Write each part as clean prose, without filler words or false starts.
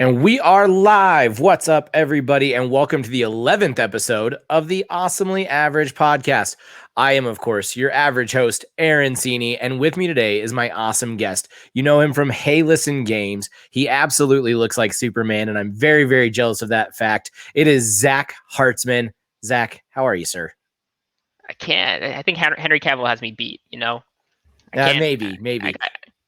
And we are live. What's up, everybody? And welcome to the 11th episode of the Awesomely Average podcast. I am, of course, your average host, Aaron Cini, and with me today is my awesome guest. You know him from Hey Listen Games. He absolutely looks like Superman, and I'm very, very jealous of that fact. It is Zach Hartzman. Zach, how are you, sir? I can't. I think Henry Cavill has me beat. I can't. Maybe.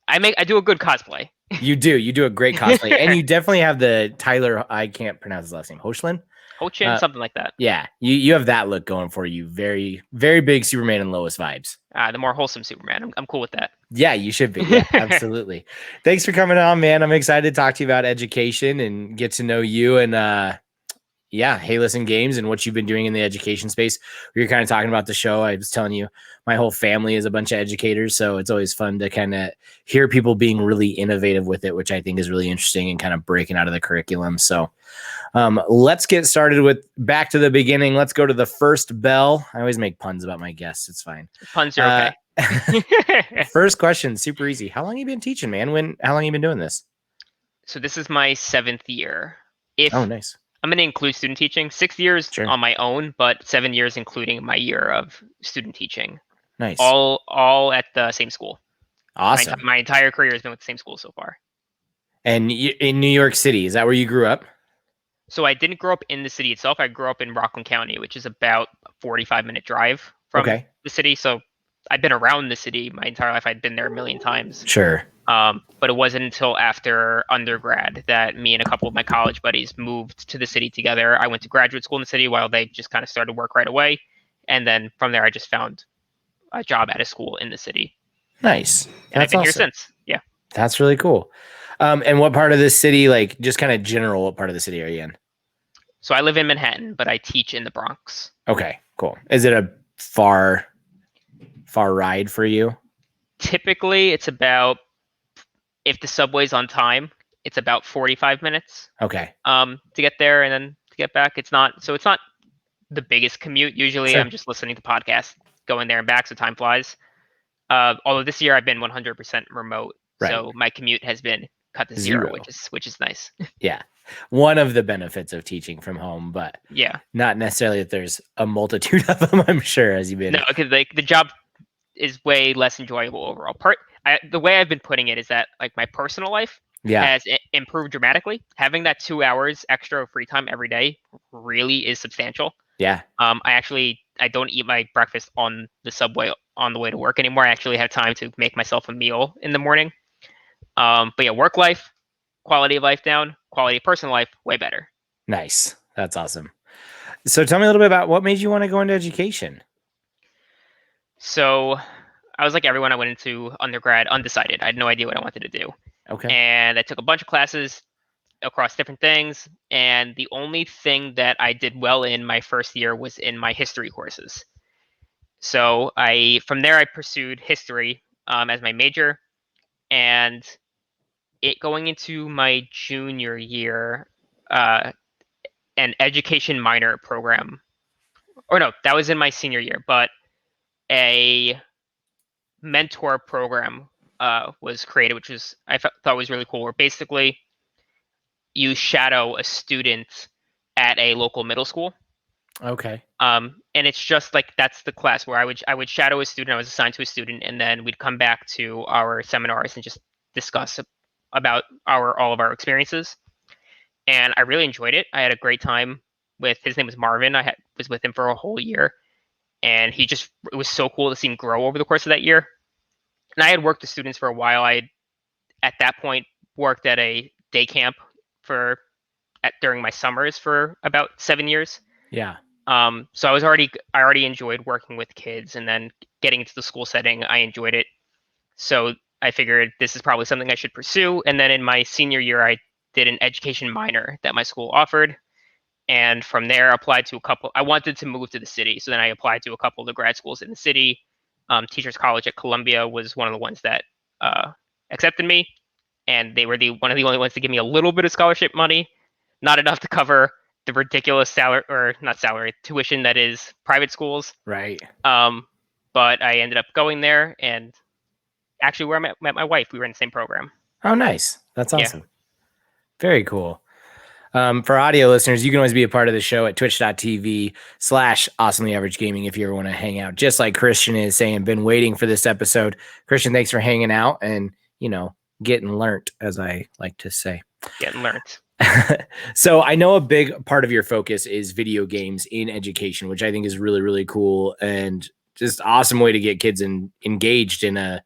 I do a good cosplay. You do a great cosplay, and you definitely have the Tyler. I can't pronounce his last name. Hoechlin. Hochin, something like that. Yeah, you have that look going for you. Very, very big Superman and Lois vibes. The more wholesome Superman. I'm cool with that. Yeah, you should be. Yeah, absolutely. Thanks for coming on, man. I'm excited to talk to you about education and get to know you and Hey Listen Games and what you've been doing in the education space. We were kind of talking about the show. I was telling you my whole family is a bunch of educators, so it's always fun to kind of hear people being really innovative with it, which I think is really interesting and kind of breaking out of the curriculum. So let's get started with back to the beginning. Let's go to the first bell. I always make puns about my guests. It's fine. Puns are okay. First question, super easy. How long have you been teaching, man? How long have you been doing this? So this is my 7th year. Oh, nice. I'm going to include student teaching. 6 years on my own, but 7 years including my year of student teaching. Nice. All at the same school. Awesome. My entire career has been with the same school so far. And in New York City, is that where you grew up? So I didn't grow up in the city itself. I grew up in Rockland County, which is about a 45-minute drive from the city. So I've been around the city my entire life. I'd been there a million times. Sure. But it wasn't until after undergrad that me and a couple of my college buddies moved to the city together. I went to graduate school in the city while they just kind of started work right away. And then from there, I just found a job at a school in the city. Nice. And I've been here since. Yeah. That's really cool. And what part of the city, like just kind of general, what part of the city are you in? So I live in Manhattan, but I teach in the Bronx. Okay, cool. Is it a far ride for you? Typically, it's about, if the subway's on time, it's about 45 minutes. Okay. To get there and then to get back. It's not the biggest commute. Usually sure. I'm just listening to podcasts, going there and back, so time flies. Although this year I've been 100% remote. Right. So my commute has been cut to zero. which is nice. Yeah. One of the benefits of teaching from home, but yeah, not necessarily that there's a multitude of them, I'm sure, as you've been. No, because the job is way less enjoyable overall. The way I've been putting it is that like my personal life has improved dramatically. Having that 2 hours extra of free time every day really is substantial. Yeah. I don't eat my breakfast on the subway on the way to work anymore. I actually have time to make myself a meal in the morning. But yeah, work life, quality of life down, quality of personal life way better. Nice. That's awesome. So tell me a little bit about what made you want to go into education. So I was like everyone. I went into undergrad undecided. I had no idea what I wanted to do. Okay. And I took a bunch of classes across different things. And the only thing that I did well in my first year was in my history courses. So from there, I pursued history as my major. And going into my junior year, an education minor program, or no, that was in my senior year, but a mentor program was created, which I thought was really cool, where basically you shadow a student at a local middle school. Okay. And it's just like, that's the class where I would shadow a student. I was assigned to a student, and then we'd come back to our seminars and just discuss about all of our experiences. And I really enjoyed it. I had a great time his name was Marvin. Was with him for a whole year, and it was so cool to see him grow over the course of that year. And I had worked with students for a while. At that point, worked at a day camp during my summers for about 7 years. Yeah. So I already enjoyed working with kids, and then getting into the school setting, I enjoyed it. So I figured this is probably something I should pursue. And then in my senior year, I did an education minor that my school offered. And from there, applied to a couple. I wanted to move to the city. So then I applied to a couple of the grad schools in the city. Teachers College at Columbia was one of the ones that accepted me. And they were one of the only ones to give me a little bit of scholarship money. Not enough to cover the ridiculous tuition that is private schools. Right. But I ended up going there, and actually where I met my wife, we were in the same program. Oh, nice. That's awesome. Yeah. Very cool. For audio listeners, you can always be a part of the show at twitch.tv/awesomely-average-gaming if you ever want to hang out. Just like Christian is saying, been waiting for this episode. Christian, thanks for hanging out and, getting learnt, as I like to say. Getting learnt. So I know a big part of your focus is video games in education, which I think is really, really cool and just awesome way to get kids engaged in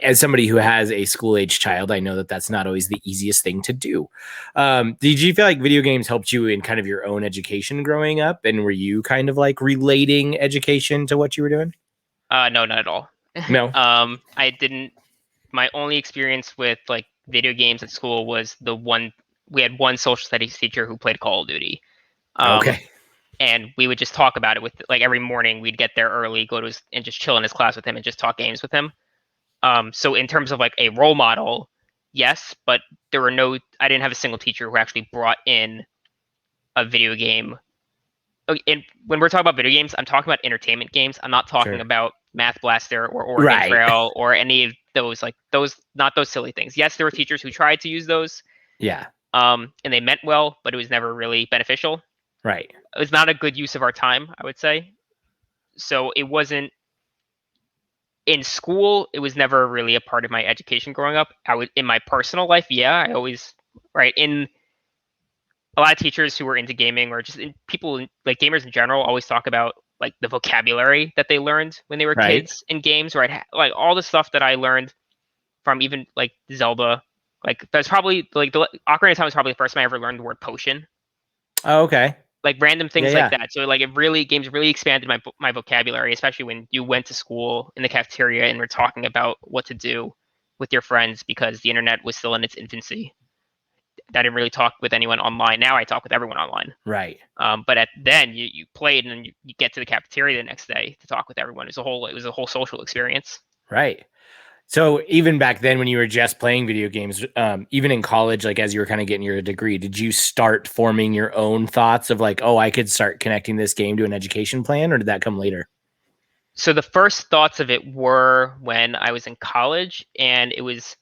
as somebody who has a school-age child, I know that that's not always the easiest thing to do. Did you feel like video games helped you in kind of your own education growing up? And were you kind of like relating education to what you were doing? No, not at all. No. I didn't. My only experience with like video games at school was we had one social studies teacher who played Call of Duty. Okay. And we would just talk about it with like every morning. We'd get there early, and just chill in his class with him and just talk games with him. So in terms of like a role model, yes, but I didn't have a single teacher who actually brought in a video game. And when we're talking about video games, I'm talking about entertainment games. I'm not talking about Math Blaster or Oregon Trail or any of not those silly things. Yes, there were teachers who tried to use those. Yeah. And they meant well, but it was never really beneficial. Right. It was not a good use of our time, I would say. So it wasn't in school. It was never really a part of my education growing up. In my personal life, yeah, in a lot of teachers who were into gaming or just people like gamers in general always talk about like the vocabulary that they learned when they were kids in games, right? Like all the stuff that I learned from even like Zelda, like that's probably like the Ocarina of Time was probably the first time I ever learned the word potion. Oh, okay. Like random things like that. So like games really expanded my vocabulary, especially when you went to school in the cafeteria and were talking about what to do with your friends because the internet was still in its infancy. I didn't really talk with anyone online. Now I talk with everyone online. Right. But then you played and then you get to the cafeteria the next day to talk with everyone. It was a whole social experience. Right. So even back then when you were just playing video games, even in college, like as you were kind of getting your degree, did you start forming your own thoughts of like, oh, I could start connecting this game to an education plan, or did that come later? So the first thoughts of it were when I was in college, and it was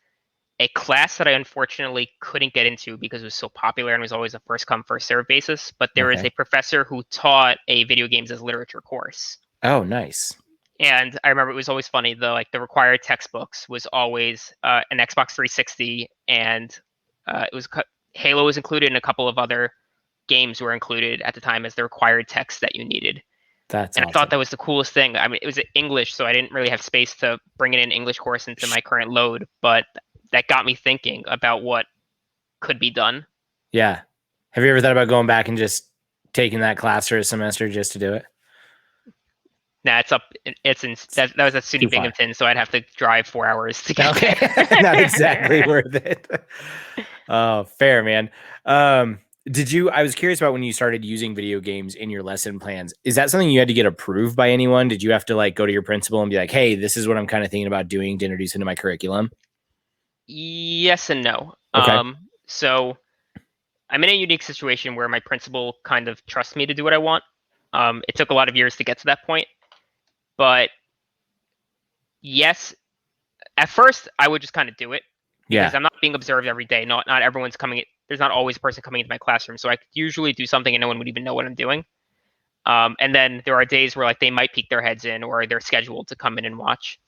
a class that I unfortunately couldn't get into because it was so popular and was always a first come, first serve basis. But there was a professor who taught a video games as literature course. Oh, nice. And I remember it was always funny. The required textbooks was always an Xbox 360, and it was Halo was included, and a couple of other games were included at the time as the required text that you needed. That's awesome. I thought that was the coolest thing. I mean, it was English, so I didn't really have space to bring an English course into my current load, but that got me thinking about what could be done. Yeah. Have you ever thought about going back and just taking that class for a semester just to do it? Nah, that was at SUNY Binghamton, so I'd have to drive 4 hours to get there. Not exactly worth it. Oh, fair, man. I was curious about when you started using video games in your lesson plans. Is that something you had to get approved by anyone? Did you have to like go to your principal and be like, hey, this is what I'm kind of thinking about doing to introduce into my curriculum? Yes and no. Okay. So I'm in a unique situation where my principal kind of trusts me to do what I want. It took a lot of years to get to that point. But yes, at first I would just kind of do it because I'm not being observed every day. Not everyone's coming. There's not always a person coming into my classroom, so I could usually do something and no one would even know what I'm doing. And then there are days where like they might peek their heads in or they're scheduled to come in and watch.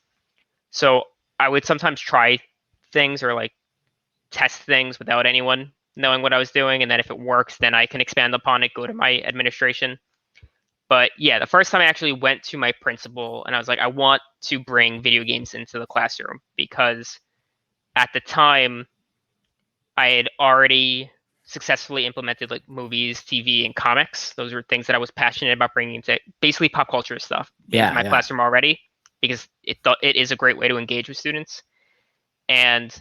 So I would sometimes try things or like test things without anyone knowing what I was doing, and then if it works, then I can expand upon it, go to my administration. But yeah, the first time I actually went to my principal and I was like, I want to bring video games into the classroom because at the time I had already successfully implemented like movies, TV, and comics. Those were things that I was passionate about bringing into basically pop culture stuff in my classroom already because it is a great way to engage with students. And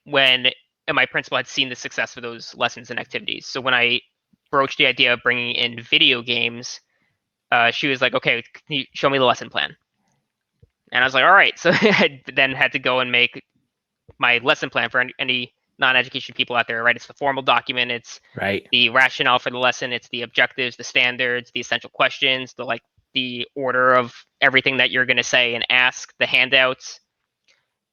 my principal had seen the success of those lessons and activities. So when I broached the idea of bringing in video games, she was like, okay, can you show me the lesson plan? And I was like, all right. So I then had to go and make my lesson plan for any non-education people out there, right? It's the formal document. It's the rationale for the lesson. It's the objectives, the standards, the essential questions, the order of everything that you're going to say and ask, the handouts.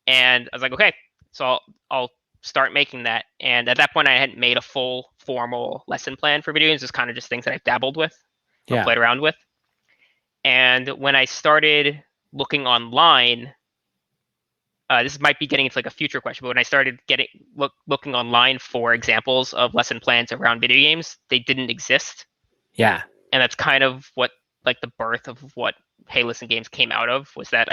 And I was like, okay, so I'll start making that. And at that point, I hadn't made a full formal lesson plan for video games. It's kind of just things that I've dabbled with or Yeah. played around with. And when I started looking online, this might be getting into like a future question, but when I started looking online for examples of lesson plans around video games, they didn't exist. Yeah. And that's kind of what like the birth of what Hey Listen Games came out of, was that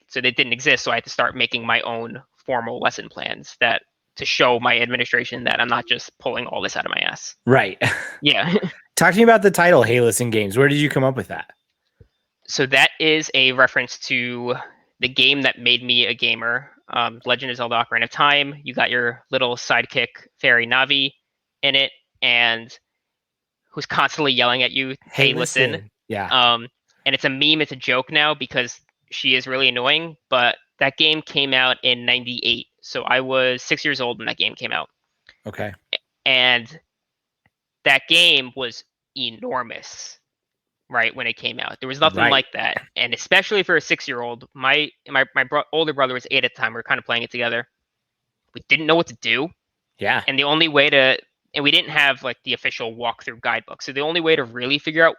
so they didn't exist, so I had to start making my own formal lesson plans that to show my administration that I'm not just pulling all this out of my ass. Right. Yeah. Talk to me about the title, Hey Listen Games. Where did you come up with that? So that is a reference to the game that made me a gamer, Legend of Zelda: Ocarina of Time. You got your little sidekick fairy Navi in it, and who's constantly yelling at you, "Hey, listen!" Yeah. And it's a meme. It's a joke now because she is really annoying. But that game came out in '98, so I was 6 years old when that game came out, Okay. and that game was enormous. Right when it came out, there was nothing like that, and especially for a 6-year-old. My older brother was 8 at the time. We were kind of playing it together. We didn't know what to do. Yeah. And the only way to, and we didn't have like the official walkthrough guidebook, so the only way to really figure out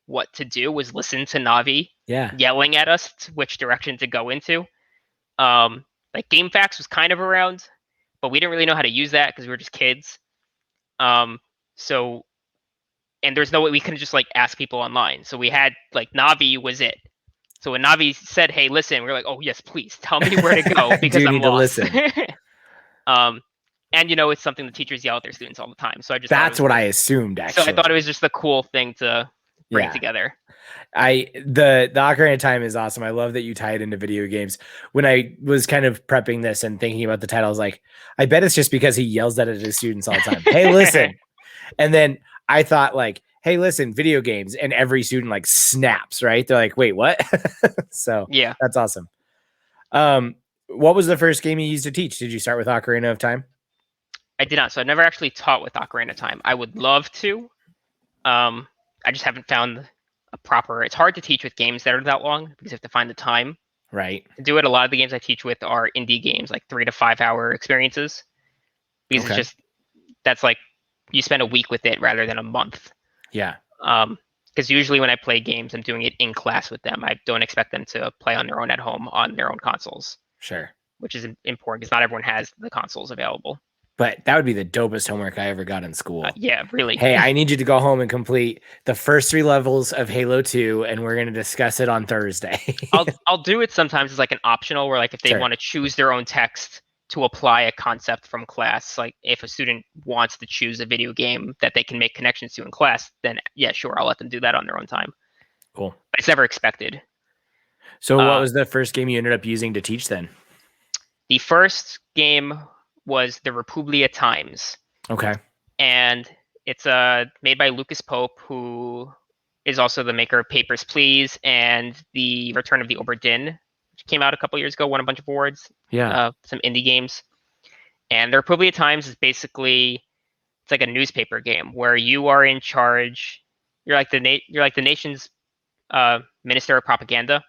what to do was listen to Navi yelling at us which direction to go into. Like GameFAQs was kind of around, but we didn't really know how to use that because we were just kids. So and there's no way we couldn't just like ask people online. So we had like Navi was it. So when Navi said, "Hey, listen," we were like, "Oh yes, please tell me where to go because I'm lost." And it's something the teachers yell at their students all the time. So I just that's what I assumed actually. So I thought it was just a cool thing to bring together. The Ocarina of Time is awesome. I love that you tie it into video games. When I was kind of prepping this and thinking about the title, I was like, I bet it's just because he yells that at his students all the time. Hey, listen. And then I thought like, hey, listen, video games. And every student like snaps, right? They're like, wait, what? So yeah, that's awesome. What was the first game you used to teach? Did you start with Ocarina of Time? I did not. So I never actually taught with Ocarina of Time. I would love to. I just haven't found a proper. It's hard to teach with games that are that long because you have to find the time. Right. To do it, a lot of the games I teach with are indie games, like 3 to 5 hour experiences. Because it's just that's like you spend a week with it rather than a month. Yeah. Because usually when I play games, I'm doing it in class with them. I don't expect them to play on their own at home on their own consoles. Sure. Which is important because not everyone has the consoles available. But that would be the dopest homework I ever got in school. Yeah, really. Hey, I need you to go home and complete the first 3 levels of Halo 2, and we're going to discuss it on Thursday. I'll do it sometimes as like an optional where like if they want to choose their own text to apply a concept from class, like if a student wants to choose a video game that they can make connections to in class, then yeah, sure, I'll let them do that on their own time. Cool. But it's never expected. So what was the first game you ended up using to teach then? The first game was the Republia Times. Okay. And it's made by Lucas Pope, who is also the maker of Papers, Please and The Return of the Obra Dinn, which came out a couple years ago, won a bunch of awards. Yeah. Some indie games. And the Republia Times is basically it's like a newspaper game where you are in charge. You're like the nation's minister of propaganda.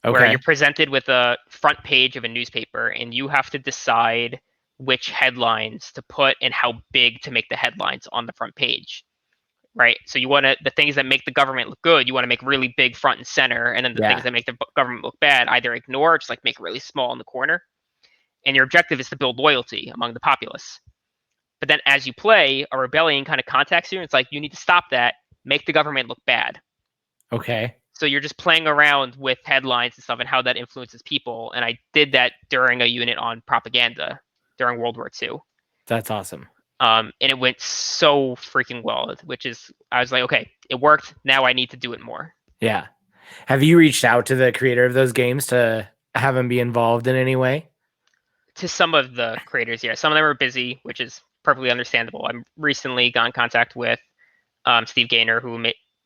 Okay. Where you're presented with a front page of a newspaper, and you have to decide which headlines to put and how big to make the headlines on the front page, right? So you want to the things that make the government look good, you want to make really big front and center, and then the things that make the government look bad, either ignore, just like make it really small in the corner. And your objective is to build loyalty among the populace. But then as you play, a rebellion kind of contacts you, and it's like you need to stop that, make the government look bad. Okay. So you're just playing around with headlines and stuff and how that influences people. And I did that during a unit on propaganda during World War II. That's awesome. And it went so freaking well, which is, I was like, okay, it worked. Now I need to do it more. Yeah. Have you reached out to the creator of those games to have him be involved in any way? To some of the creators, yeah. Some of them are busy, which is perfectly understandable. I'm recently got in contact with Steve Gaynor, who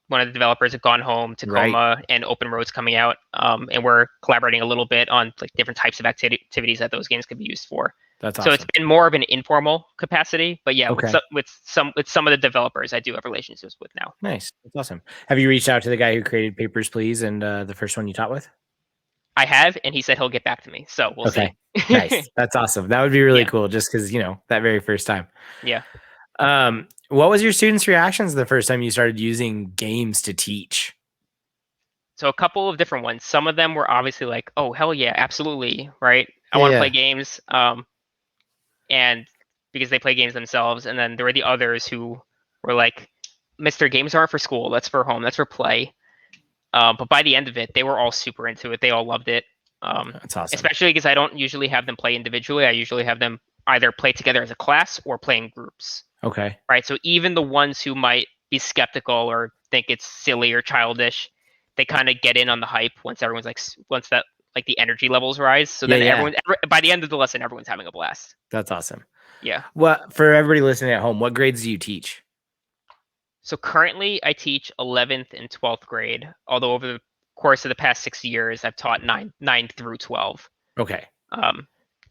one of the developers have Gone Home, Tacoma, and Open Roads coming out. And we're collaborating a little bit on like different types of activities that those games could be used for. That's awesome. So it's been more of an informal capacity, but yeah, with some of the developers I do have relationships with now. Nice. That's awesome. Have you reached out to the guy who created Papers, Please and the first one you taught with? I have, and he said he'll get back to me. So we'll see. Okay. Nice. That's awesome. That would be really Yeah. cool just because, that very first time. Yeah. What was your students' reactions the first time you started using games to teach? So a couple of different ones. Some of them were obviously like, "Oh, hell yeah, absolutely, right? I Yeah, want to play yeah. games." And because they play games themselves, and then there were the others who were like, "Mister, games aren't for school. That's for home. That's for play." But by the end of it, they were all super into it. They all loved it. That's awesome. Especially because I don't usually have them play individually. I usually have them either play together as a class or play in groups. Okay. Right? So even the ones who might be skeptical or think it's silly or childish, they kind of get in on the hype once everyone's like, once that like the energy levels rise. So Yeah, then yeah. by the end of the lesson, everyone's having a blast. That's awesome. Yeah. What for everybody listening at home, what grades do you teach? So currently, I teach 11th and 12th grade. Although over the course of the past 6 years, I've taught nine through 12. Okay. Um,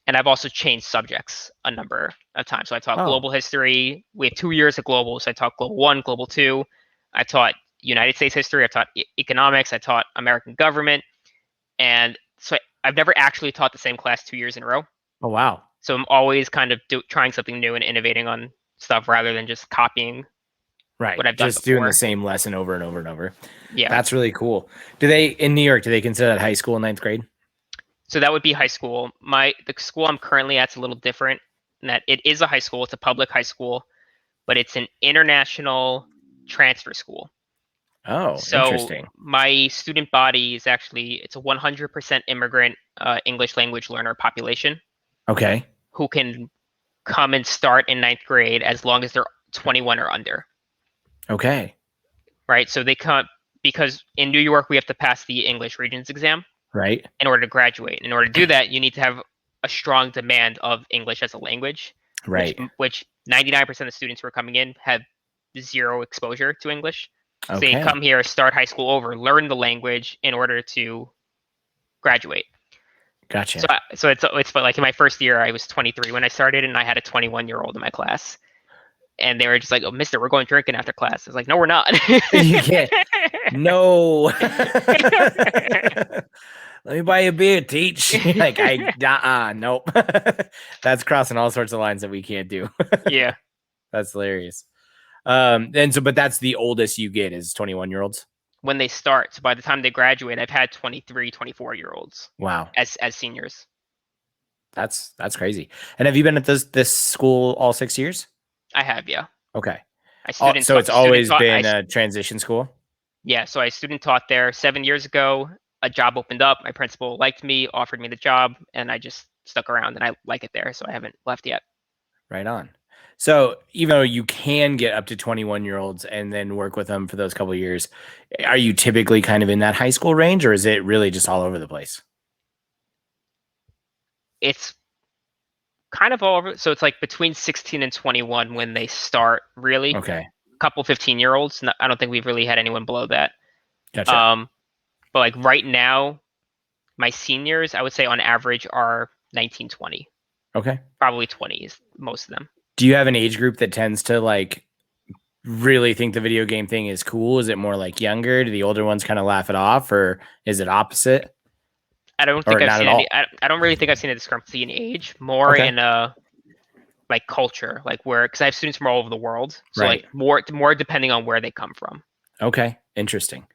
and I've also changed subjects a number of times. So I taught Oh, global history. We have 2 years of global, so I taught global one, global two. I taught United States history. I taught economics. I taught American government, and so I've never actually taught the same class 2 years in a row. oh wow. So I'm always kind of trying something new and innovating on stuff rather than just copying Right. what I've done Just doing the before. same lesson over and over and over. Yeah. That's really cool. In New York, do they consider that high school in ninth grade? So that would be high school. The school I'm currently at's a little different in that it is a high school. It's a public high school, but it's an international transfer school. Oh, So interesting. my student body is actually it's a 100% immigrant English language learner population Okay. who can come and start in ninth grade as long as they're 21 or under. Okay. Right. So they come because in New York we have to pass the English Regents exam Right. in order to graduate. In order to do that, you need to have a strong demand of English as a language, Right. which 99% of students who are coming in have zero exposure to English. So they Okay. come here, start high school over, learn the language in order to graduate. So Gotcha. it's like in my first year, I was 23 when I started, and I had a 21-year-old in my class, and they were just like, "Oh, Mister, we're going drinking after class." I was like, "No, we're not." You can't. No. Let me buy you a beer, teach. Like nope. That's crossing all sorts of lines that we can't do. Yeah. That's hilarious. But that's the oldest you get is 21-year-olds. When they start. So by the time they graduate, I've had 23, 24-year-olds Wow. as seniors. That's crazy. And have you been at this school all 6 years? I have, yeah. Okay. I student So taught it's student always taught I been a transition school? Yeah, so I student taught there 7 years ago. A job opened up. My principal liked me, offered me the job, and I just stuck around and I like it there, so I haven't left yet. Right on. So even though you can get up to 21-year-olds and then work with them for those couple of years, are you typically kind of in that high school range, or is it really just all over the place? It's kind of all over. So it's like between 16 and 21 when they start, really. Okay. A couple 15-year-olds. I don't think we've really had anyone below that. Gotcha. But like right now, my seniors, I would say on average are 19, 20. Okay. Probably 20 is most of them. Do you have an age group that tends to like really think the video game thing is cool? Is it more like younger? Do the older ones kind of laugh it off, or is it opposite? I don't Or think I've not at seen any. all? I don't really think I've seen a discrepancy in age, more Okay. in like culture, like where because I have students from all over the world, so Right. like more depending on where they come from. Okay. Interesting.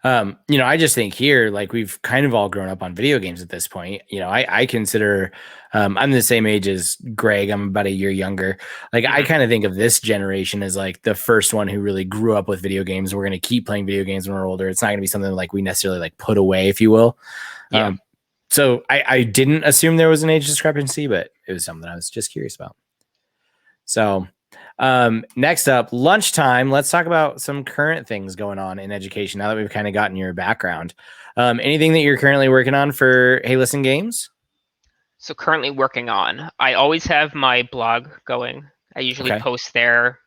I just think here, like we've kind of all grown up on video games at this point. I consider I'm the same age as Greg. I'm about a year younger. Like I kind of think of this generation as like the first one who really grew up with video games. We're going to keep playing video games when we're older. It's not going to be something like we necessarily like put away, if you will. Yeah. So I didn't assume there was an age discrepancy, but it was something I was just curious about. So next up, lunchtime. Let's talk about some current things going on in education now that we've kind of gotten your background. Anything that you're currently working on for Hey Listen Games? So currently working on. I always have my blog going. I usually Okay. post there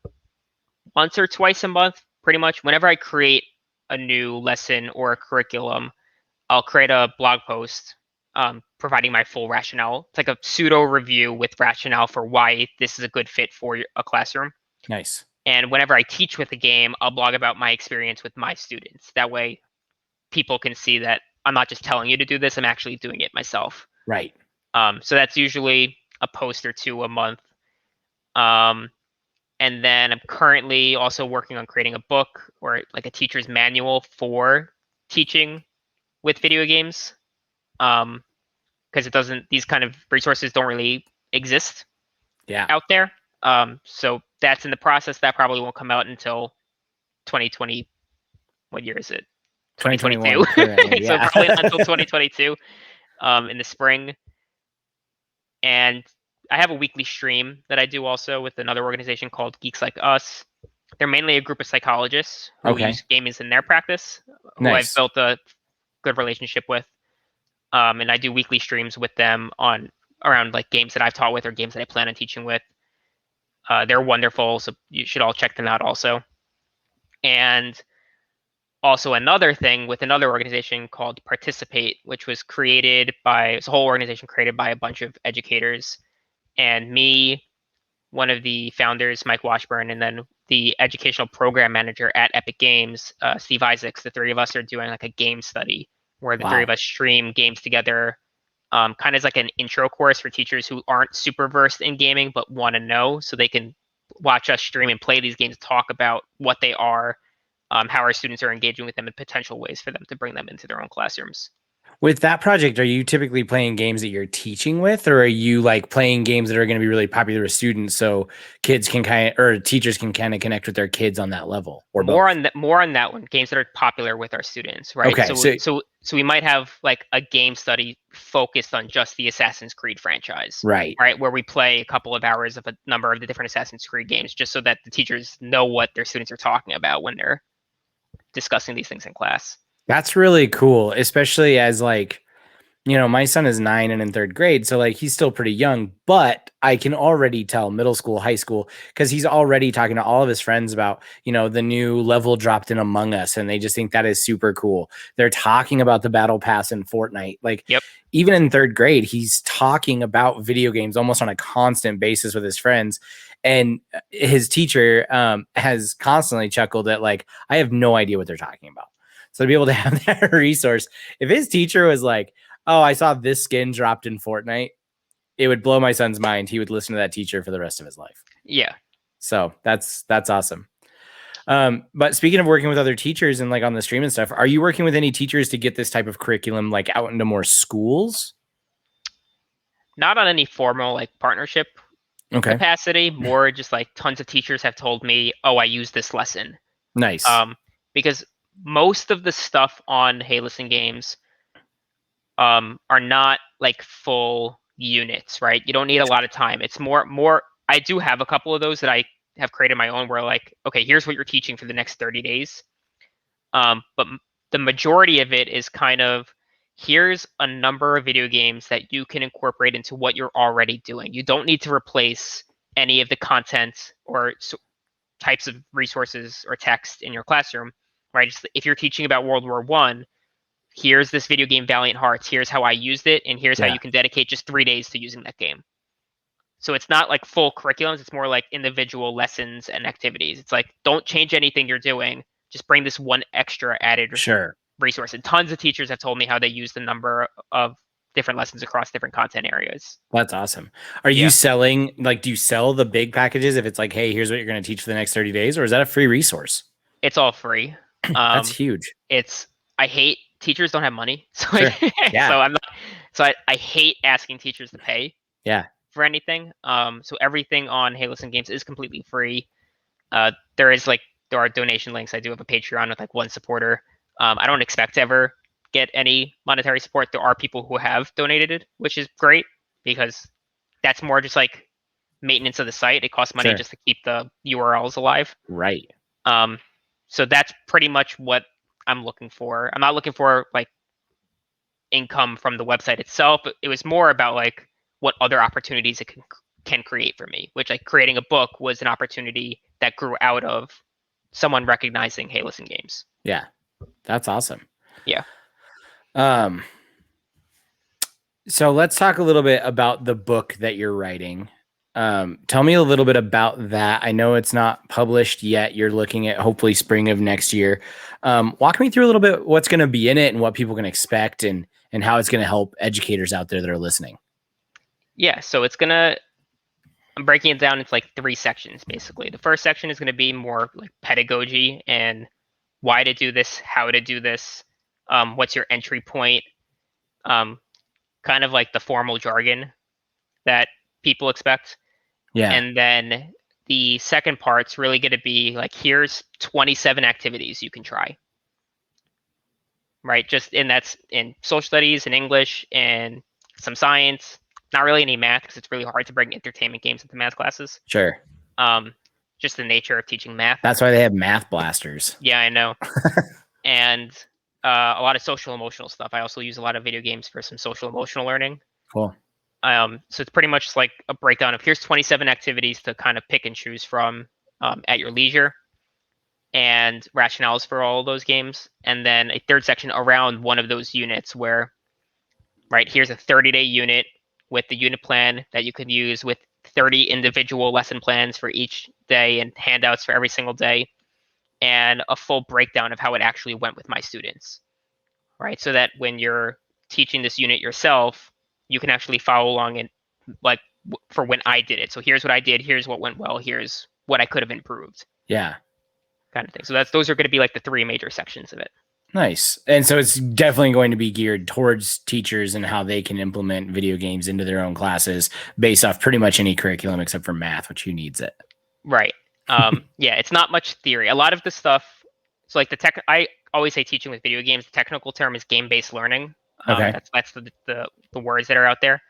once or twice a month, pretty much. Whenever I create a new lesson or a curriculum, I'll create a blog post providing my full rationale. It's like a pseudo review with rationale for why this is a good fit for a classroom. Nice. And whenever I teach with a game, I'll blog about my experience with my students. That way, people can see that I'm not just telling you to do this, I'm actually doing it myself. Right. So that's usually a post or two a month. Um, and then I'm currently also working on creating a book or like a teacher's manual for teaching with video games. Because it doesn't, these kind of resources don't really exist Yeah. out there. So that's in the process. That probably won't come out until 2020. What year is it? 2022. 2021 currently. So Yeah. probably not until 2022 in the spring. And I have a weekly stream that I do also with another organization called Geeks Like Us. They're mainly a group of psychologists who Okay. use gaming in their practice, who I've Nice. built a good relationship with. And I do weekly streams with them on around like games that I've taught with or games that I plan on teaching with. They're wonderful, so you should all check them out also. And also another thing with another organization called Participate, which was created by it's a whole organization created by a bunch of educators and me, one of the founders, Mike Washburn, and then the educational program manager at Epic Games, Steve Isaacs. The three of us are doing like a game study where the three of Wow. us stream games together, kind of as like an intro course for teachers who aren't super versed in gaming but want to know, so they can watch us stream and play these games, talk about what they are, how our students are engaging with them, and potential ways for them to bring them into their own classrooms. With that project, are you typically playing games that you're teaching with, or are you like playing games that are going to be really popular with students so kids can kind of, or teachers can kind of connect with their kids on that level, or both? More on that one. Games that are popular with our students, right? Okay. So we might have like a game study focused on just the Assassin's Creed franchise, Right. right? Where we play a couple of hours of a number of the different Assassin's Creed games, just so that the teachers know what their students are talking about when they're discussing these things in class. That's really cool, especially as like, my son is 9 and in third grade. So like he's still pretty young, but I can already tell middle school, high school, because he's already talking to all of his friends about, the new level dropped in Among Us. And they just think that is super cool. They're talking about the battle pass in Fortnite. Like Yep. even in third grade, he's talking about video games almost on a constant basis with his friends. And his teacher has constantly chuckled at like, I have no idea what they're talking about. So to be able to have that resource, if his teacher was like, oh, I saw this skin dropped in Fortnite, it would blow my son's mind. He would listen to that teacher for the rest of his life. Yeah. So that's awesome. But speaking of working with other teachers and like on the stream and stuff, are you working with any teachers to get this type of curriculum like out into more schools? Not on any formal like partnership Okay. capacity, more just like tons of teachers have told me, oh, I use this lesson. Nice. Because most of the stuff on Hey Listen Games are not like full units, right? You don't need a lot of time. It's more. I do have a couple of those that I have created my own, where like, okay, here's what you're teaching for the next 30 days. But the majority of it is kind of here's a number of video games that you can incorporate into what you're already doing. You don't need to replace any of the content or types of resources or text in your classroom, right? Just if you're teaching about World War One, here's this video game Valiant Hearts, here's how I used it, and here's how you can dedicate just 3 days to using that game. So it's not like full curriculums, it's more like individual lessons and activities. It's like, don't change anything you're doing, just bring this one extra added resource. And tons of teachers have told me how they use the number of different lessons across different content areas. That's awesome. Are you selling, like, do you sell the big packages if it's like, hey, here's what you're going to teach for the next 30 days, or is that a free resource? It's all free. That's huge. I hate teachers don't have money. So Sure. I hate asking teachers to pay for anything. So everything on Hey Listen Games is completely free. There are donation links. I do have a Patreon with like one supporter. I don't expect to ever get any monetary support. There are people who have donated, which is great because that's more just like maintenance of the site. It costs money just to keep the URLs alive. Right. So that's pretty much what I'm looking for. I'm not looking for like income from the website itself, but it was more about like what other opportunities it can create for me, which like creating a book was an opportunity that grew out of someone recognizing Hey Listen Games. Yeah. That's awesome. Yeah. So let's talk a little bit about the book that you're writing. Tell me a little bit about that. I know it's not published yet. You're looking at hopefully spring of next year. Walk me through a little bit what's going to be in it and what people can expect and how it's going to help educators out there that are listening. Yeah, so I'm breaking it down into like 3 sections basically. The first section is going to be more like pedagogy and why to do this, how to do this, what's your entry point, um, kind of like the formal jargon that people expect. Yeah. And then the second part's really going to be like, here's 27 activities you can try, right? And that's in social studies and English and some science, not really any math because it's really hard to bring entertainment games into math classes. Sure. Um, just the nature of teaching math. That's why they have math blasters. Yeah, I know. And a lot of social emotional stuff. I also use a lot of video games for some social emotional learning. Cool. So it's pretty much like a breakdown of here's 27 activities to kind of pick and choose from at your leisure, and rationales for all of those games. And then a third section around one of those units where, right, here's a 30-day unit with the unit plan that you could use with 30 individual lesson plans for each day and handouts for every single day, and a full breakdown of how it actually went with my students, right? So that when you're teaching this unit yourself, you can actually follow along and like for when I did it. So here's what I did, here's what went well, here's what I could have improved. Yeah. Kind of thing. So those are going to be like the 3 major sections of it. Nice. And so it's definitely going to be geared towards teachers and how they can implement video games into their own classes based off pretty much any curriculum except for math, which who needs it. Right. Yeah, it's not much theory. A lot of the stuff, so like I always say teaching with video games, the technical term is game-based learning. Okay. That's the words that are out there.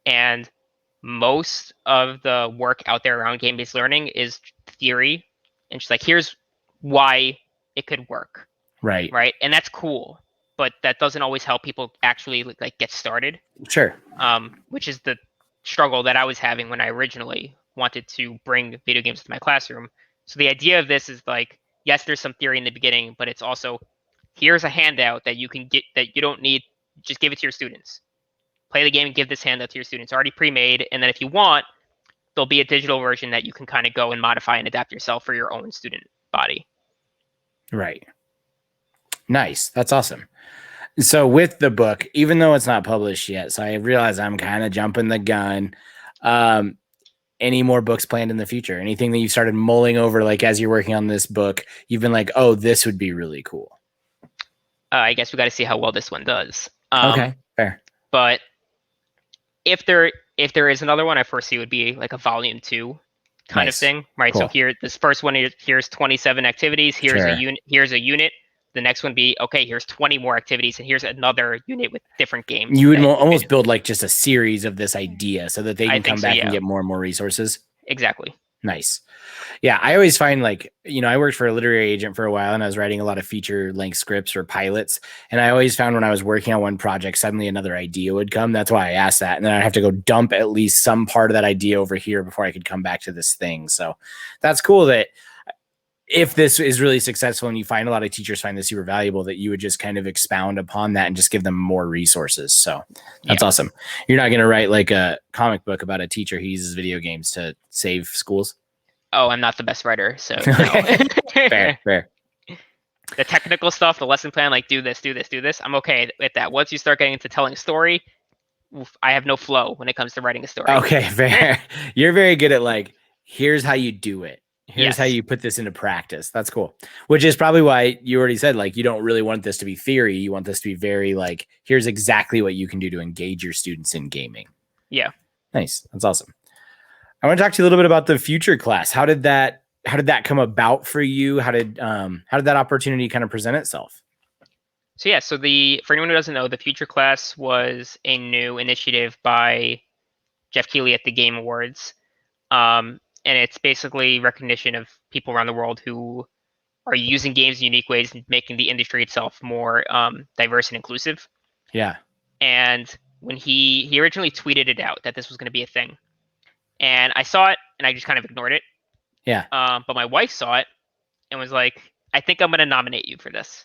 And most of the work out there around game-based learning is theory. And just like, here's why it could work. Right. Right. And that's cool. But that doesn't always help people actually like get started. Sure. Which is the struggle that I was having when I originally wanted to bring video games to my classroom. So the idea of this is like, yes, there's some theory in the beginning, but it's also here's a handout that you can get that you don't need. Just give it to your students. Play the game and give this handout to your students already pre-made. And then if you want, there'll be a digital version that you can kind of go and modify and adapt yourself for your own student body. Right. Nice. That's awesome. So with the book, even though it's not published yet, so I realize I'm kind of jumping the gun. Any more books planned in the future? Anything that you started mulling over, like as you're working on this book, you've been like, oh, this would be really cool. I guess we got to see how well this one does. Okay, fair. But if there is another one, I foresee would be like a volume 2 kind of thing, right? Cool. So this first one here's 27 activities. Here's a unit. Here's a unit. The next one be, okay, here's 20 more activities, and here's another unit with different games. You would almost build like just a series of this idea so that they can come back and get more and more resources. Exactly. Nice. Yeah, I always find like, I worked for a literary agent for a while and I was writing a lot of feature-length scripts or pilots. And I always found when I was working on one project, suddenly another idea would come. That's why I asked that. And then I'd have to go dump at least some part of that idea over here before I could come back to this thing. So that's cool that if this is really successful and you find a lot of teachers find this super valuable, that you would just kind of expound upon that and just give them more resources. So that's awesome. You're not going to write like a comic book about a teacher who uses video games to save schools. Oh, I'm not the best writer. So no. Fair. The technical stuff, the lesson plan, like do this. I'm okay with that. Once you start getting into telling a story, I have no flow when it comes to writing a story. Okay, fair. You're very good at like, here's how you do it. Here's how you put this into practice. That's cool. Which is probably why you already said, like, you don't really want this to be theory. You want this to be very like, here's exactly what you can do to engage your students in gaming. Yeah. Nice. That's awesome. I want to talk to you a little bit about the future class. How did that come about for you? How did that opportunity kind of present itself? So yeah, for anyone who doesn't know, the future class was a new initiative by Jeff Keighley at the Game Awards. And it's basically recognition of people around the world who are using games in unique ways and making the industry itself more diverse and inclusive. Yeah. And when he originally tweeted it out that this was going to be a thing, and I saw it and I just kind of ignored it. Yeah. But my wife saw it and was like, I think I'm going to nominate you for this.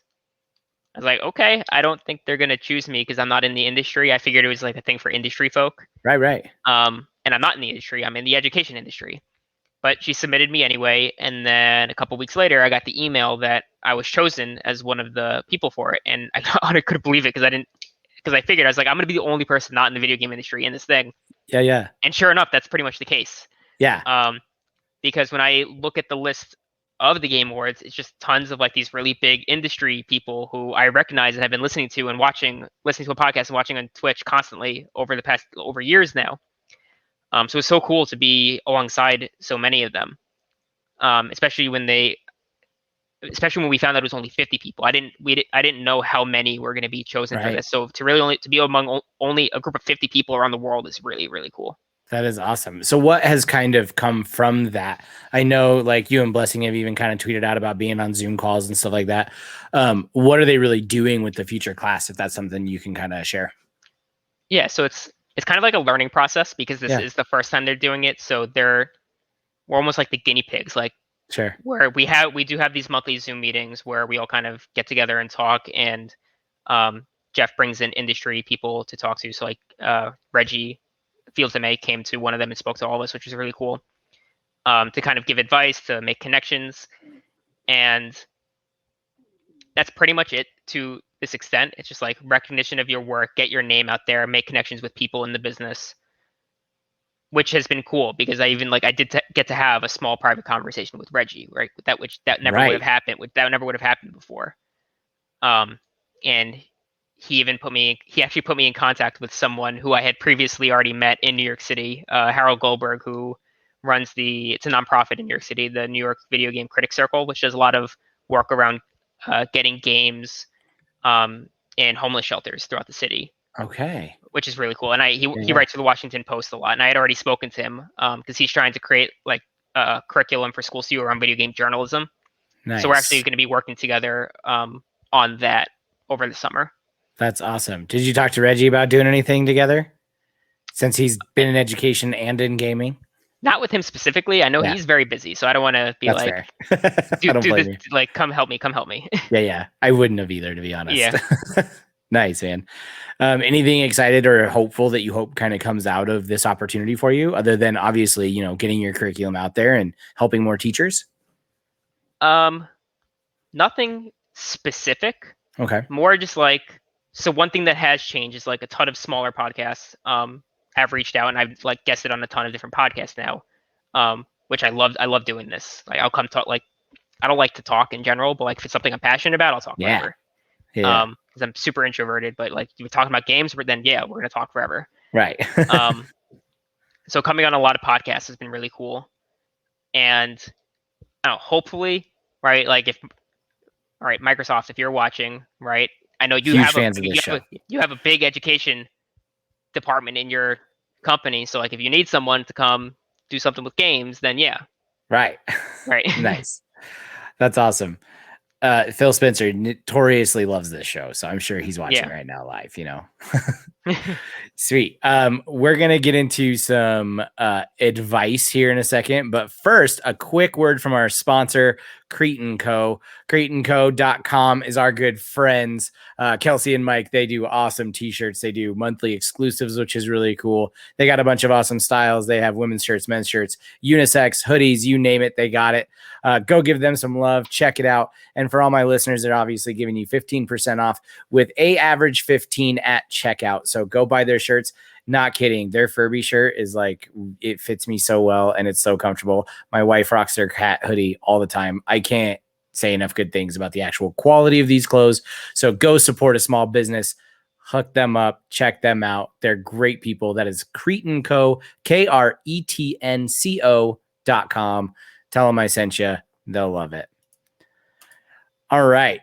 I was like, okay, I don't think they're going to choose me because I'm not in the industry. I figured it was like a thing for industry folk. Right. And and I'm not in the industry. I'm in the education industry. But she submitted me anyway, and then a couple weeks later, I got the email that I was chosen as one of the people for it, and I couldn't believe it because I figured I was like, I'm gonna be the only person not in the video game industry in this thing. Yeah, yeah, And sure enough, that's pretty much the case. yeah. Because when I look at the list of the Game Awards, it's just tons of like these really big industry people who I recognize and have been listening to and listening to a podcast and watching on Twitch constantly over the past over years now. So it's so cool to be alongside so many of them, especially when we found out it was only 50 people. I didn't know how many were going to be chosen for this. So to be among only a group of 50 people around the world is really, really cool. That is awesome. So what has kind of come from that? I know like you and Blessing have even kind of tweeted out about being on Zoom calls and stuff like that. What are they really doing with the future class? If that's something you can kind of share. Yeah. So it's kind of like a learning process because this is the first time they're doing it. So we're almost like the guinea pigs, like sure, where we do have these monthly Zoom meetings where we all kind of get together and talk, and Jeff brings in industry people to talk to. So like Reggie Fields MA came to one of them and spoke to all of us, which was really cool, to kind of give advice, to make connections. And that's pretty much it to this extent. It's just like recognition of your work, get your name out there, make connections with people in the business, which has been cool because I did get to have a small private conversation with Reggie, right? That never would have happened. That never would have happened before. And he actually put me in contact with someone who I had previously already met in New York City, Harold Goldberg, who runs it's a nonprofit in New York City, the New York Video Game Critics Circle, which does a lot of work around getting games in homeless shelters throughout the city. Okay. Which is really cool. And he writes for the Washington Post a lot. And I had already spoken to him because he's trying to create like a curriculum for schools too around video game journalism. Nice. So we're actually going to be working together on that over the summer. That's awesome. Did you talk to Reggie about doing anything together since he's been in education and in gaming? Not with him specifically. I know he's very busy, so I don't want to be That's like, do this, like, come help me. Yeah. I wouldn't have either, to be honest. Yeah. Nice, man. Anything excited or hopeful that you hope kind of comes out of this opportunity for you, other than obviously, getting your curriculum out there and helping more teachers? Nothing specific. Okay. More just like, so one thing that has changed is like a ton of smaller podcasts have reached out, and I've like guested on a ton of different podcasts now, which I love. I love doing this. Like I'll come talk. Like I don't like to talk in general, but like if it's something I'm passionate about, I'll talk forever. Yeah. Because I'm super introverted, but like you were talking about games, but then we're gonna talk forever. Right. So coming on a lot of podcasts has been really cool, and hopefully, right? Like Microsoft, if you're watching, right? I know you have a big education department in your company, so like if you need someone to come do something with games, then right. Nice. That's awesome. Phil Spencer notoriously loves this show, so I'm sure he's watching right now live, Sweet. We're going to get into some advice here in a second, but first, a quick word from our sponsor, Crete & Co. CreteandCo.com is our good friends. Kelsey and Mike, they do awesome t-shirts. They do monthly exclusives, which is really cool. They got a bunch of awesome styles. They have women's shirts, men's shirts, unisex, hoodies, you name it, they got it. Go give them some love. Check it out. And for all my listeners, they're obviously giving you 15% off with a average 15 at checkout. So go buy their shirts. Not kidding. Their Furby shirt is like, it fits me so well and it's so comfortable. My wife rocks their cat hoodie all the time. I can't say enough good things about the actual quality of these clothes. So go support a small business, hook them up, check them out. They're great people. That is Crete & Co, KRETNCO.com. Tell them I sent you. They'll love it. All right.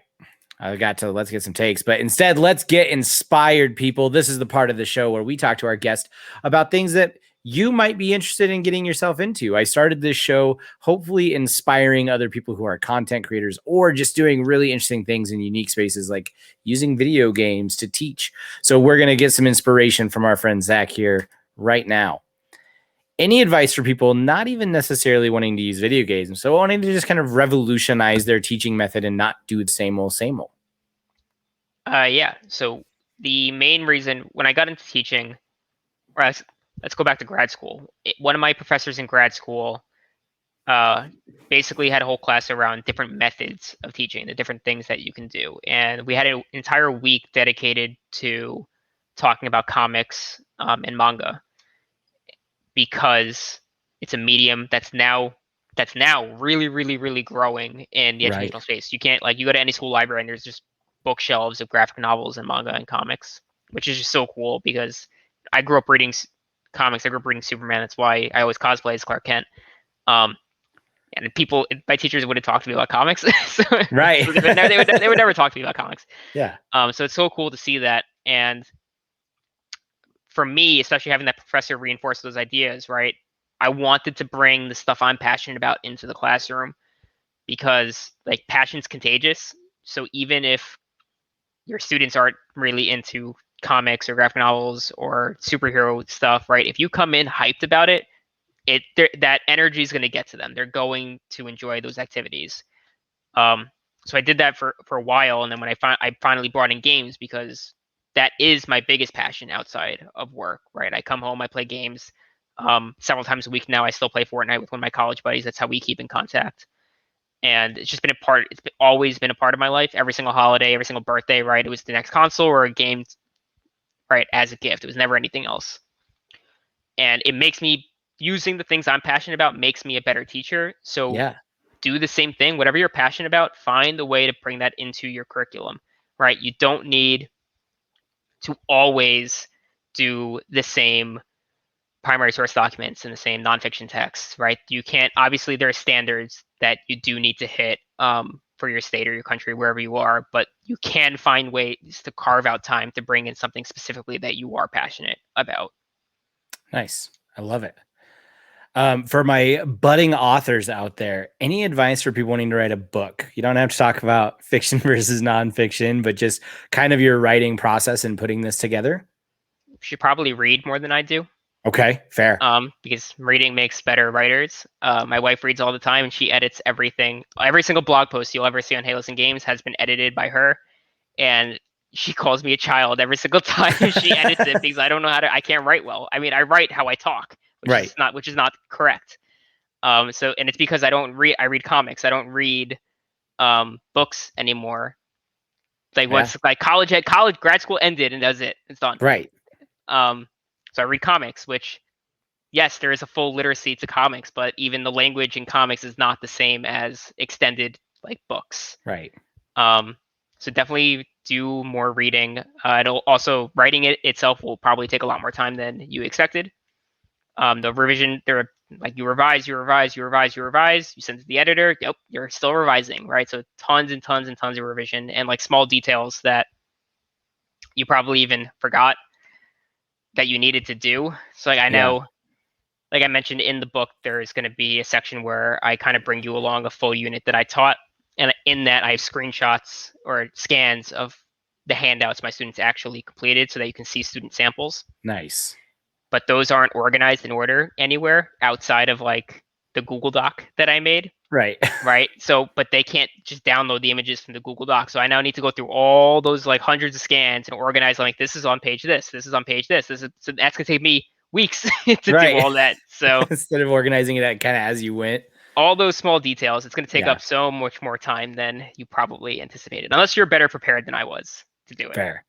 Let's get some takes, but instead let's get inspired, people. This is the part of the show where we talk to our guest about things that you might be interested in getting yourself into. I started this show hopefully inspiring other people who are content creators or just doing really interesting things in unique spaces, like using video games to teach. So we're going to get some inspiration from our friend Zach here right now. Any advice for people not even necessarily wanting to use video games, so wanting to just kind of revolutionize their teaching method and not do the same old, same old? So the main reason when I got into teaching, or let's go back to grad school. One of my professors in grad school uh, basically had a whole class around different methods of teaching, the different things that you can do. And we had an entire week dedicated to talking about comics and manga because it's a medium that's now really, really, really growing in the Right. educational space. You can't like you go to any school library and there's just bookshelves of graphic novels and manga and comics, which is just so cool because I grew up reading comics. I grew up reading Superman. That's why I always cosplay as Clark Kent. Um, and people, my teachers wouldn't talk to me about comics, so, Right. so they would never talk to me about comics. Yeah. So it's so cool to see that, and for me, especially having that professor reinforce those ideas, right? I wanted to bring the stuff I'm passionate about into the classroom because like passion's contagious. So even if your students aren't really into comics or graphic novels or superhero stuff, right? If you come in hyped about it, that energy is going to get to them. They're going to enjoy those activities. Um, so I did that for a while, and then when I finally brought in games because that is my biggest passion outside of work. Right, I come home, I play games several times a week now. I still play Fortnite with one of my college buddies. That's how we keep in contact, and it's just been a part. Always been a part of my life. Every single holiday, every single birthday, right? It was the next console or a game, right? As a gift, it was never anything else, and it makes me using the things I'm passionate about makes me a better teacher. So Yeah. do the same thing. Whatever you're passionate about, find a way to bring that into your curriculum, right? You don't need to always do the same primary source documents and the same nonfiction texts, right? You can't, obviously, there are standards that you do need to hit for your state or your country, wherever you are, but you can find ways to carve out time to bring in something specifically that you are passionate about. Nice. I love it. For my budding authors out there, any advice for people wanting to write a book? You don't have to talk about fiction versus nonfiction, but just kind of your writing process and putting this together. You should probably read more than I do. Okay, fair. Because reading makes better writers. My wife reads all the time, and she edits everything. Every single blog post you'll ever see on Hey Listen Games has been edited by her, and she calls me a child every single time she edits it because I don't know how to. I can't write well. I mean, I write how I talk, Right. which is not correct. So and it's because I don't read. I read comics. I don't read books anymore. Like Yeah. once like grad school ended, and that's it. It's done. Right. Um, so I read comics, which yes, there is a full literacy to comics, but even the language in comics is not the same as extended like books. Right. Um, so definitely do more reading. It'll also writing it itself will probably take a lot more time than you expected. The revision, there, like you revise, you revise, you revise, you revise. You send it to the editor. Yep, you're still revising, right? So tons and tons and tons of revision and like small details that you probably even forgot that you needed to do. So like I Yeah. know like I mentioned in the book, there is going to be a section where I kind of bring you along a full unit that I taught. And in that, I have screenshots or scans of the handouts my students actually completed so that you can see student samples. Nice. But those aren't organized in order anywhere outside of like the Google Doc that I made. Right. Right. So, but they can't just download the images from the Google Doc. So I now need to go through all those like hundreds of scans and organize like this is on page this is on page this is so that's gonna take me weeks to do Right. all that. So Instead of organizing it kind of as you went. all those small details, it's going to take Yeah. up so much more time than you probably anticipated, unless you're better prepared than I was to do it. Fair.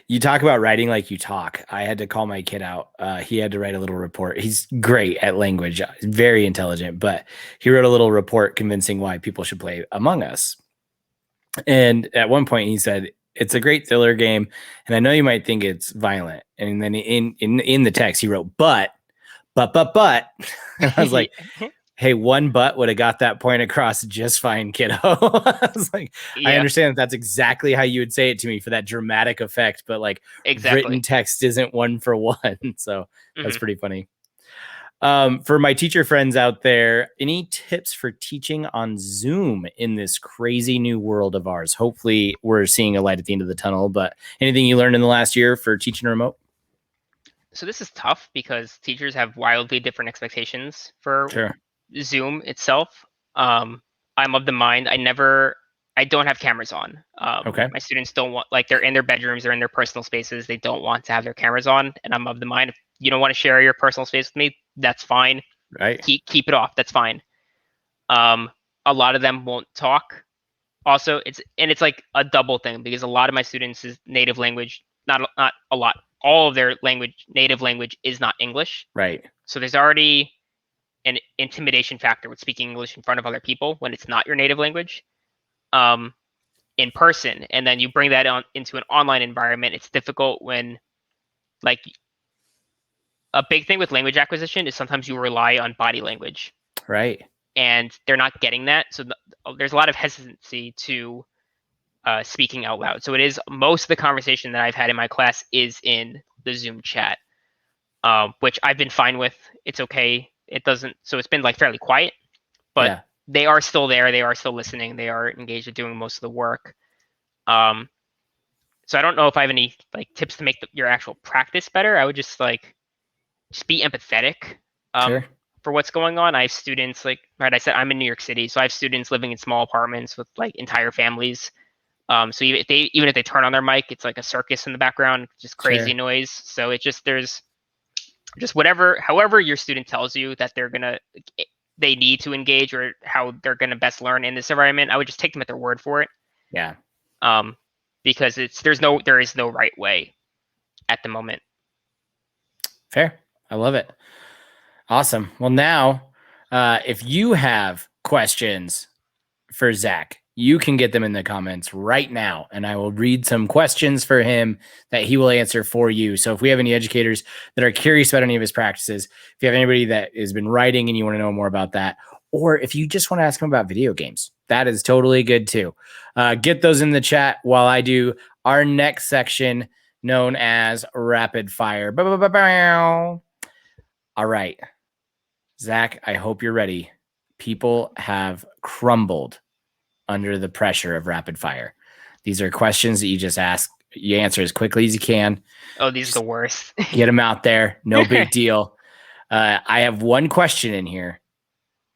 You talk about writing like you talk. I had to call my kid out. He had to write a little report. He's great at language, very intelligent, but he wrote a little report convincing why people should play Among Us. And at one point he said, it's a great thriller game. And I know you might think it's violent. And then in the text, he wrote, but. And I was like, hey, one butt would have got that point across just fine, kiddo. I was like, I Yeah, understand that's exactly how you would say it to me for that dramatic effect, but like written exactly. text isn't one for one. So that's Hmm. pretty funny. For my teacher friends out there, any tips for teaching on Zoom in this crazy new world of ours? Hopefully we're seeing a light at the end of the tunnel, but anything you learned in the last year for teaching remote? So this is tough because teachers have wildly different expectations for Sure. Zoom itself. I'm of the mind I don't have cameras on. Okay. My students don't want like they're in their bedrooms, they're in their personal spaces. They don't want to have their cameras on, and I'm of the mind you don't want to share your personal space with me, that's fine. Right. Keep it off. That's fine. A lot of them won't talk. Also, it's like a double thing because a lot of my students' native language, not a lot, all of their native language is not English. Right. So there's already an intimidation factor with speaking English in front of other people when it's not your native language, in person, and then you bring that on into an online environment. It's difficult when, like, a big thing with language acquisition is sometimes you rely on body language. Right. And they're not getting that. So there's a lot of hesitancy to speaking out loud. So it is most of the conversation that I've had in my class is in the Zoom chat, which I've been fine with. It's okay. It doesn't. So it's been like fairly quiet, but they are still there. They are still listening. They are engaged in doing most of the work. So I don't know if I have any like tips to make your actual practice better. I would just be empathetic. Sure. For what's going on. I have students I said I'm in New York City, so I have students living in small apartments with like entire families. So even if they turn on their mic, it's like a circus in the background, just crazy noise. So it just there's just however your student tells you that they need to engage or how they're gonna best learn in this environment. I would just take them at their word for it. Yeah. Because there is no right way at the moment. Fair. I love it. Awesome. Well, now, if you have questions for Zach, you can get them in the comments right now, and I will read some questions for him that he will answer for you. So if we have any educators that are curious about any of his practices, if you have anybody that has been writing and you want to know more about that, or if you just want to ask him about video games, that is totally good too. Get those in the chat while I do our next section known as Rapid Fire. All right. Zach, I hope you're ready. People have crumbled under the pressure of rapid fire. These are questions that you just ask. You answer as quickly as you can. Oh, these are the worst. Get them out there. No big deal. I have one question in here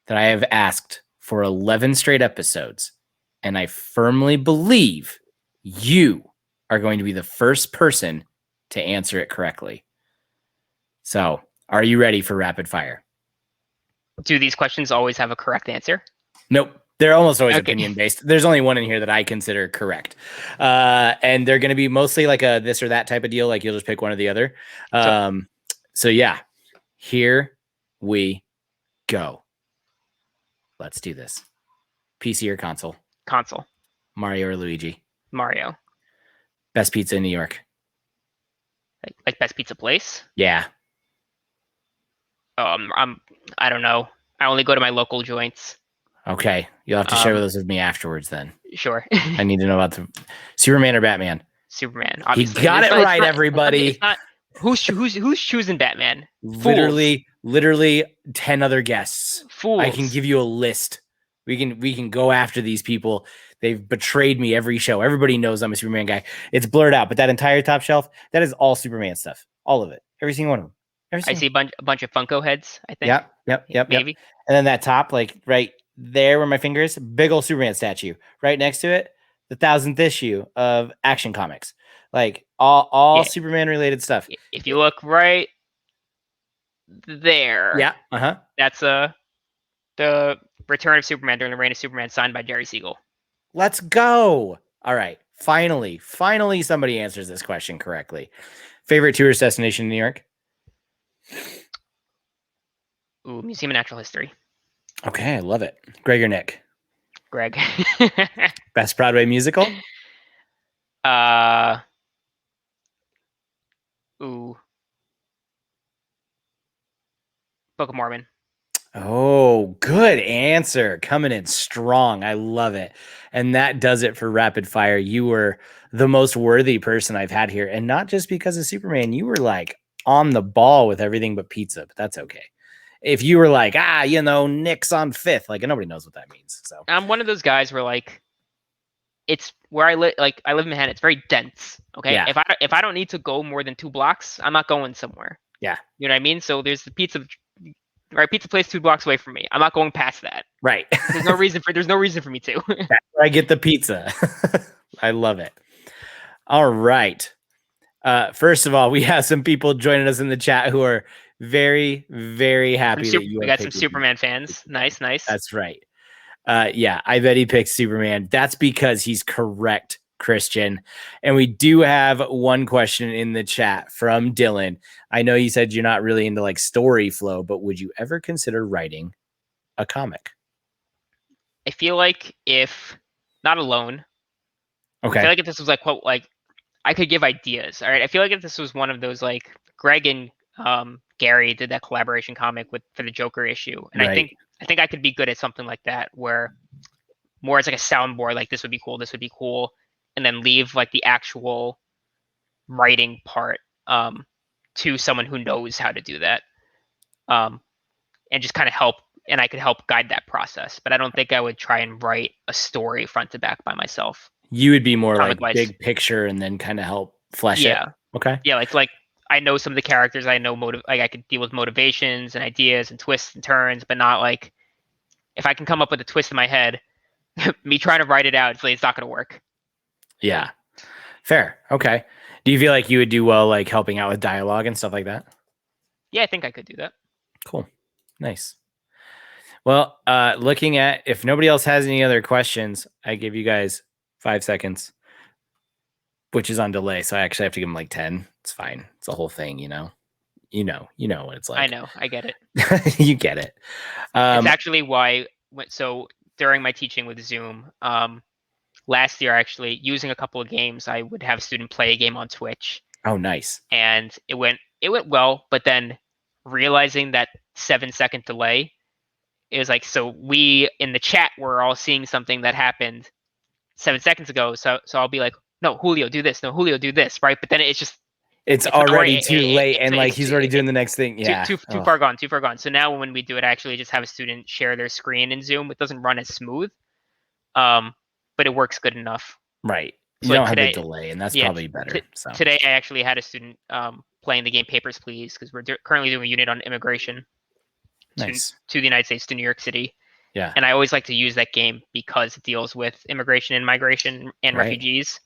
that I have asked for 11 straight episodes, and I firmly believe you are going to be the first person to answer it correctly. So, are you ready for rapid fire? Do these questions always have a correct answer? Nope. They're almost always opinion based. There's only one in here that I consider correct. And they're going to be mostly like a this or that type of deal. Like you'll just pick one or the other. So yeah, here we go. Let's do this. PC or console? Console. Mario or Luigi? Mario. Best pizza in New York? Like best pizza place? Yeah. I don't know. I only go to my local joints. Okay. You'll have to share those with me afterwards then. Sure. I need to know about the Superman or Batman. Superman. Obviously. He got it right, everybody. It's not, who's choosing Batman? Literally 10 other guests. Fools. I can give you a list. We can go after these people. They've betrayed me every show. Everybody knows I'm a Superman guy. It's blurred out, but that entire top shelf, that is all Superman stuff. All of it. Every single one of them. I see a bunch of Funko heads, I think. Yep. Maybe. And then that top, like right there where my finger is, big old Superman statue. Right next to it, the 1000th issue of Action Comics. Like all Superman related stuff. If you look right there. Yeah. Uh-huh. That's the Return of Superman during the Reign of Superman signed by Jerry Siegel. Let's go. All right. Finally somebody answers this question correctly. Favorite tourist destination in New York? Ooh, Museum of Natural History. Okay, I love it. Greg or Nick? Greg. Best Broadway musical? Book of Mormon. Oh, good answer. Coming in strong. I love it. And that does it for rapid fire. You were the most worthy person I've had here. And not just because of Superman. You were like on the ball with everything but pizza, but that's okay. If you were like, Nick's on fifth, like nobody knows what that means. So I'm one of those guys where like it's where I live. Like I live in Manhattan. It's very dense. Okay. Yeah. If I don't need to go more than 2 blocks, I'm not going somewhere. Yeah. You know what I mean? So there's the pizza place 2 blocks away from me. I'm not going past that. Right. There's no reason for me to. That's where I get the pizza. I love it. All right. First of all, we have some people joining us in the chat who are very, very happy that you We are got some picking. Superman fans. Nice. That's right. Yeah, I bet he picked Superman. That's because he's correct, Christian. And we do have one question in the chat from Dylan. I know you said you're not really into like story flow, but would you ever consider writing a comic? I feel like if not alone, I Okay. feel like if this was like what like I could give ideas. All right. I feel like if this was one of those like Greg and Gary did that collaboration comic with for the Joker issue, and Right. I think I could be good at something like that where more as like a soundboard, like this would be cool, and then leave like the actual writing part to someone who knows how to do that, um, and just kind of help. And I could help guide that process, but I don't think I would try and write a story front to back by myself, You would be more comic like wise. big picture and then kind of help flesh it. Yeah, Okay. yeah, like I know some of the characters. I know like I could deal with motivations and ideas and twists and turns, but not like if I can come up with a twist in my head, me trying to write it out, it's not going to work. Yeah. Fair. Okay. Do you feel like you would do well like helping out with dialogue and stuff like that? Yeah, I think I could do that. Cool. Nice. Well, looking at if nobody else has any other questions, I give you guys 5 seconds, which is on delay. So I actually have to give them like 10. It's fine. It's a whole thing, you know. You know what it's like. I know, I get it. You get it. It's actually why. So during my teaching with Zoom, last year actually using a couple of games, I would have a student play a game on Twitch, Oh, nice. and it went well. But then realizing that 7 second delay, it was like so we in the chat were all seeing something that happened 7 seconds ago. So I'll be like, no, Julio, do this. No, Julio, do this. Right. But then It's it's not already right. too late, and like he's already doing the next thing. Yeah. Too far gone. Too far gone. So now when we do it, I actually just have a student share their screen in Zoom. It doesn't run as smooth, but it works good enough. Right. So You like don't have the today, delay, and that's yeah, probably better. So today I actually had a student playing the game Papers, Please, because we're currently doing a unit on immigration nice. to the United States, to New York City. Yeah. And I always like to use that game because it deals with immigration and migration and Right. refugees,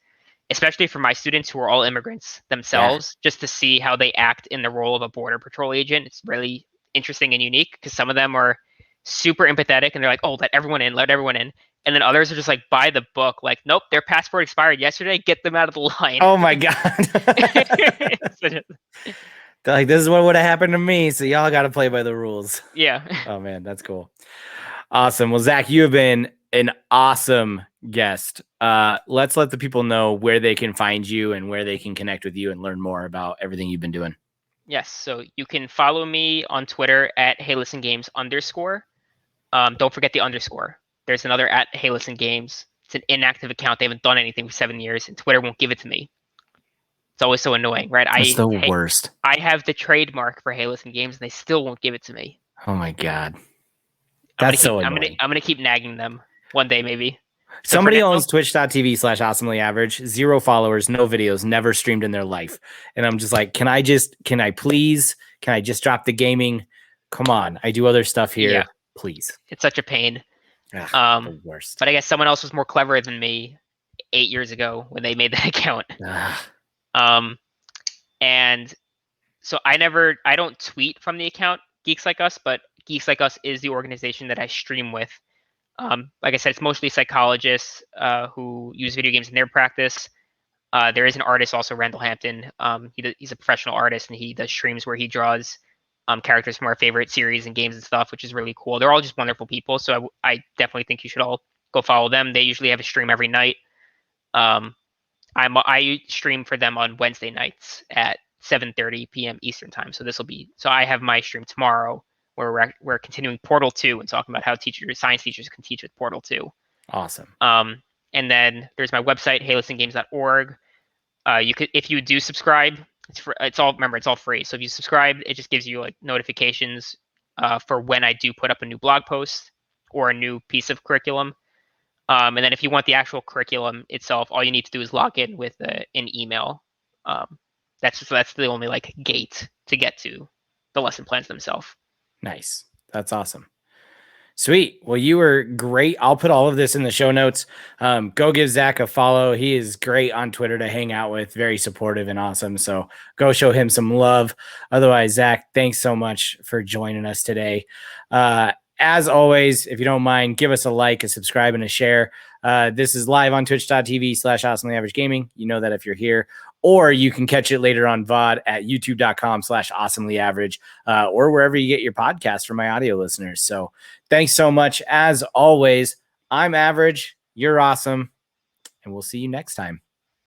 especially for my students who are all immigrants Yeah. themselves, just to see how they act in the role of a border patrol agent. It's really interesting and unique because some of them are super empathetic and they're like, oh, let everyone in, let everyone in. And then others are just like, by the book, like, nope, their passport expired yesterday, get them out of the line. Oh my God. They're like, this is what would have happened to me. So y'all got to play by the rules. Yeah. Oh man, that's cool. Awesome. Well, Zach, you have been an awesome guest. Let's let the people know where they can find you and where they can connect with you and learn more about everything you've been doing. Yes. So you can follow me on Twitter at HeyListenGames_. Don't forget the underscore. There's another at HeyListenGames. It's an inactive account. They haven't done anything for 7 years, and Twitter won't give it to me. It's always so annoying, right? That's the worst. I have the trademark for Hey Listen Games, and they still won't give it to me. Oh my God. That's so annoying. I'm gonna keep nagging them one day, maybe. Somebody owns twitch.tv/awesomelyaverage, 0 followers, no videos, never streamed in their life. And I'm just like, can I just drop the gaming? Come on. I do other stuff here. Yeah. Please. It's such a pain. Ugh, the worst. But I guess someone else was more clever than me 8 years ago when they made that account. And so I don't tweet from the account Geeks Like Us, but Geeks Like Us is the organization that I stream with. Like I said, it's mostly psychologists who use video games in their practice. There is an artist also, Randall Hampton. He's a professional artist, and he does streams where he draws characters from our favorite series and games and stuff, which is really cool. They're all just wonderful people, so I definitely think you should all go follow them. They usually have a stream every night. I stream for them on Wednesday nights at 7:30 p.m. Eastern time. So I have my stream tomorrow where we're continuing Portal 2 and talking about how science teachers can teach with Portal 2. Awesome. And then there's my website, heylistengames.org. If you do subscribe, it's all free. So if you subscribe, it just gives you like notifications for when I do put up a new blog post or a new piece of curriculum. And then if you want the actual curriculum itself, all you need to do is log in with an email. That's the only like gate to get to the lesson plans themselves. Nice. That's awesome. Sweet. Well, you were great. I'll put all of this in the show notes. Go give Zach a follow. He is great on Twitter to hang out with, very supportive and awesome. So go show him some love. Otherwise, Zach, thanks so much for joining us today. As always, if you don't mind, give us a like, a subscribe, and a share. This is live on twitch.tv/awesomelyaverage gaming. You know that if you're here, or you can catch it later on VOD at youtube.com/awesomelyaverage, or wherever you get your podcast for my audio listeners. So thanks so much. As always, I'm Average. You're awesome. And we'll see you next time.